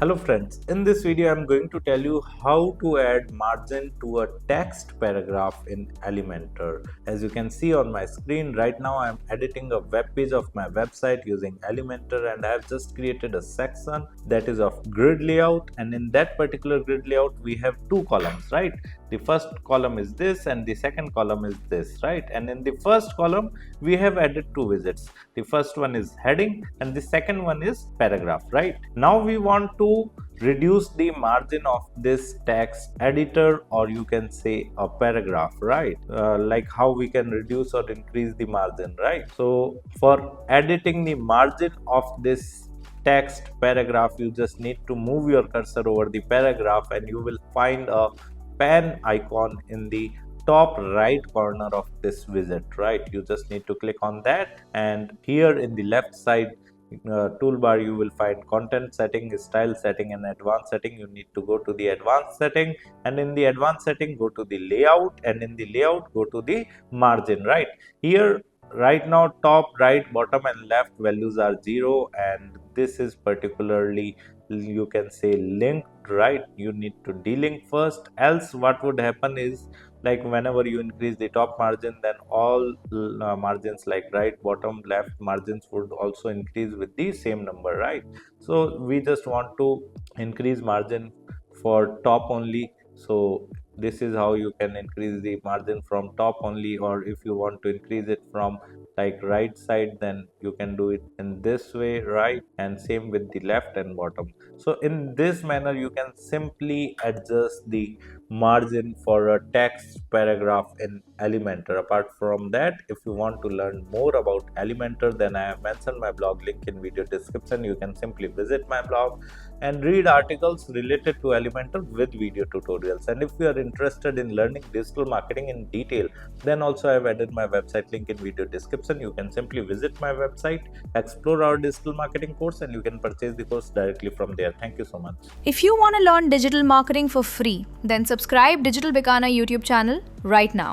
Hello friends, in this video I'm going to tell you how to add margin to a text paragraph in Elementor. As you can see on my screen right now, I'm editing a web page of my website using Elementor, and I have just created a section that is of grid layout, and in that particular grid layout we have two columns, right? The first column is this and the second column is this, right? And in the first column we have added two widgets. The first one is heading and the second one is paragraph, right? Now we want to reduce the margin of this text editor, or you can say a paragraph, right? Like how we can reduce or increase the margin, right? So for editing the margin of this text paragraph, you just need to move your cursor over the paragraph and you will find a pen icon in the top right corner of this widget, right? You just need to click on that, and here in the left side toolbar you will find content setting, style setting, and advanced setting. You need to go to the advanced setting, and in the advanced setting go to the layout, and in the layout go to the margin, right? Here right now top, right, bottom and left values are 0, and this is particularly, you can say, linked, right? You need to delink first, else what would happen is, like whenever you increase the top margin, then all margins like right, bottom, left margins would also increase with the same number, right? So we just want to increase margin for top only. So this is how you can increase the margin from top only, or if you want to increase it from like right side, then you can do it in this way, right? And same with the left and bottom. So in this manner you can simply adjust the margin for a text paragraph in Elementor. Apart from that, if you want to learn more about Elementor, then I have mentioned my blog link in video description. You can simply visit my blog and read articles related to Elementor with video tutorials. And if you are interested in learning digital marketing in detail, then also I have added my website link in video description. You can simply visit my website, explore our digital marketing course, and you can purchase the course directly from there. Thank you so much. If you want to learn digital marketing for free, then subscribe Digital Bikana YouTube channel right now.